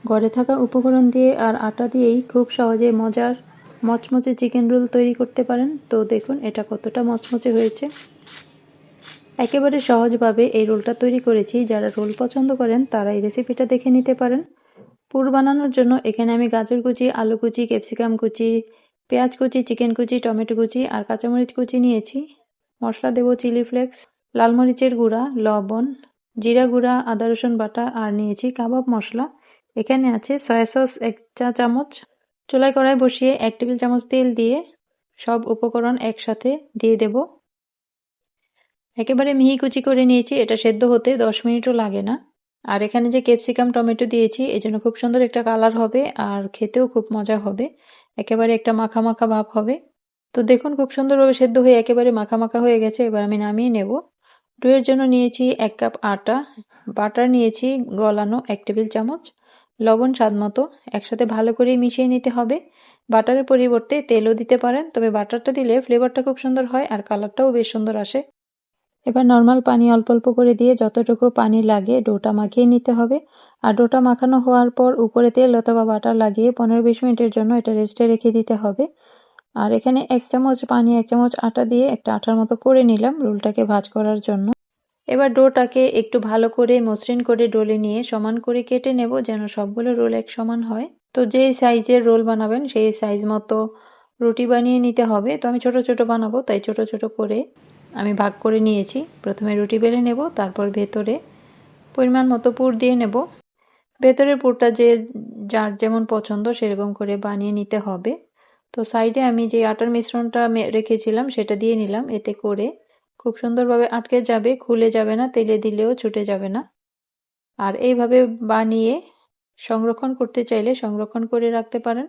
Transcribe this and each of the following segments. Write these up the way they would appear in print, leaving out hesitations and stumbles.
ঘরে থাকা উপকরণ দিয়ে আর আটা দিয়েই খুব সহজে মজার মচমচে চিকেন রোল তৈরি করতে পারেন। তো দেখুন এটা কতটা মচমচে হয়েছে। একেবারে সহজভাবে এই রোলটা তৈরি করেছি। যারা রোল পছন্দ করেন তারা এই রেসিপিটা দেখে নিতে পারেন। পুর বানানোর জন্য এখানে আমি গাজর কুচি, আলু কুচি, ক্যাপসিকাম কুচি, পেঁয়াজ কুচি, চিকেন কুচি, টমেটো কুচি আর কাঁচামরিচ কুচি নিয়েছি। মশলা দেব চিলি ফ্লেক্স, লাল মরিচের গুঁড়া, লবণ, জিরা গুঁড়া, আদা রসুন বাটা আর নিয়েছি কাবাব মশলা। এখানে আছে সয়া সস 1 চা চামচ। চুলায় কড়াই বসিয়ে 1 টেবিল চামচ তেল দিয়ে সব উপকরণ একসাথে দিয়ে দেব। একেবারে মিহি কুচি করে নিয়েছি। এটা সেদ্ধ হতে 10 মিনিটও লাগে না। আর এখানে যে ক্যাপসিকাম টমেটো দিয়েছি এজন্য খুব সুন্দর একটা কালার হবে আর খেতেও খুব মজা হবে। একেবারে একটা মাখা মাখা ভাব হবে। তো দেখুন খুব সুন্দরভাবে সেদ্ধ হয়ে একেবারে মাখা মাখা হয়ে গেছে। এবার আমি নামিয়ে নেব। ডোয়ের জন্য নিয়েছি 1 কাপ আটা, বাটার নিয়েছি গলানো 1 টেবিল চামচ, লবণ স্বাদ মতো। একসাথে ভালো করে মিশিয়ে নিতে হবে। বাটারের পরিবর্তে তেলও দিতে পারেন, তবে বাটারটা দিলে ফ্লেভারটা খুব সুন্দর হয় আর কালারটাও বেশ সুন্দর আসে। এবার নর্মাল পানি অল্প অল্প করে দিয়ে যতটুকু পানি লাগে ডোটা মাখিয়ে নিতে হবে। আর ডোটা মাখানো হওয়ার পর উপরে তেল অথবা বাটার লাগিয়ে 15-20 মিনিটের জন্য এটা রেস্টে রেখে দিতে হবে। আর এখানে 1 চামচ পানি 1 চামচ আটা দিয়ে একটা আঠার মতো করে নিলাম রোলটাকে ভাঁজ করার জন্য। এবার ডোটাকে একটু ভালো করে মসৃণ করে ডলে নিয়ে সমান করে কেটে নেব যেন সবগুলো রোল এক সমান হয়। তো যেই সাইজের রোল বানাবেন সেই সাইজ মতো রুটি বানিয়ে নিতে হবে। তো আমি ছোট ছোট বানাবো তাই ছোট ছোট করে আমি ভাগ করে নিয়েছি। প্রথমে রুটি বেলে নেব, তারপর ভেতরে পরিমাণ মতো পুর দিয়ে নেব। ভেতরের পুরটা যার যেমন পছন্দ সেরকম করে বানিয়ে নিতে হবে। তো সাইডে আমি যে আটার মিশ্রণটা রেখেছিলাম সেটা দিয়ে নিলাম। এতে করে খুব সুন্দরভাবে আটকে যাবে, খুলে যাবে না, তেলে দিলেও ছুটে যাবে না। আর এইভাবে বানিয়ে সংরক্ষণ করতে চাইলে সংরক্ষণ করে রাখতে পারেন।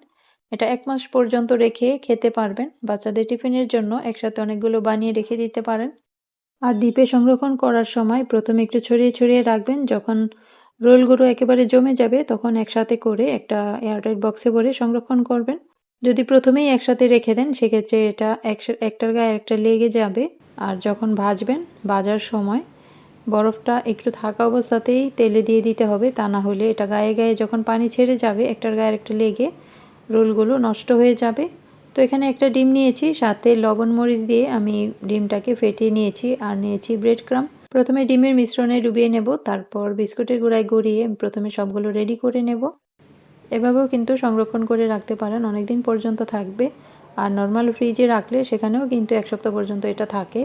এটা 1 মাস পর্যন্ত রেখে খেতে পারবেন। বাচ্চাদের টিফিনের জন্য একসাথে অনেকগুলো বানিয়ে রেখে দিতে পারেন। আর ডিপে সংরক্ষণ করার সময় প্রথমে একটু ছড়িয়ে ছড়িয়ে রাখবেন। যখন রোলগুলো একেবারে জমে যাবে তখন একসাথে করে একটা এয়ারটাইট বক্সে ভরে সংরক্ষণ করবেন। যদি প্রথমেই একসাথে রেখে দেন সেক্ষেত্রে এটা একটার গায়ে একটা লেগে যাবে। আর যখন ভাজার সময় বরফটা একটু থাকা অবস্থাতেই তেলে দিয়ে দিতে হবে, তা না হলে এটা গায়ে গায়ে যখন পানি ছেড়ে যাবে একটার গায়ে একটা লেগে রোলগুলো নষ্ট হয়ে যাবে। তো এখানে একটা ডিম নিয়েছি, সাথে লবণ মরিচ দিয়ে আমি ডিমটাকে ফেটিয়ে নিয়েছি। আর নিয়েছি ব্রেড ক্রাম্ব। প্রথমে ডিমের মিশ্রণে ডুবিয়ে নেব, তারপর বিস্কুটের গুঁড়ায় গড়িয়ে প্রথমে সবগুলো রেডি করে নেব। এভাবেও কিন্তু সংরক্ষণ করে রাখতে পারেন, অনেক দিন পর্যন্ত থাকবে। আর নর্মাল ফ্রিজে রাখলে সেখানেও কিন্তু 1 সপ্তাহ পর্যন্ত এটা থাকে।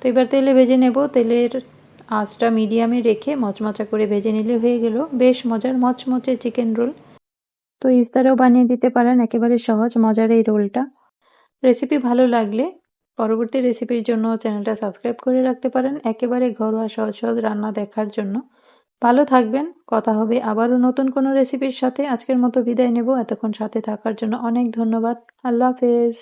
তো এবার তেলে ভেজে নেব। তেলের আঁচটা মিডিয়ামে রেখে মচমচা করে ভেজে নিলে হয়ে গেল বেশ মজার মচমচে চিকেন রোল। তো ইফতারেও বানিয়ে দিতে পারেন একেবারে সহজ মজার এই রোলটা। রেসিপি ভালো লাগলে পরবর্তী রেসিপির জন্য চ্যানেলটা সাবস্ক্রাইব করে রাখতে পারেন, একেবারে ঘরোয়া সহজ সহজ রান্না দেখার জন্য। ভালো থাকবেন, কথা হবে আবারও নতুন কোনো রেসিপির সাথে। আজকের মতো বিদায় নেব। এতক্ষণ সাথে থাকার জন্য অনেক ধন্যবাদ। আল্লাহ হাফেজ।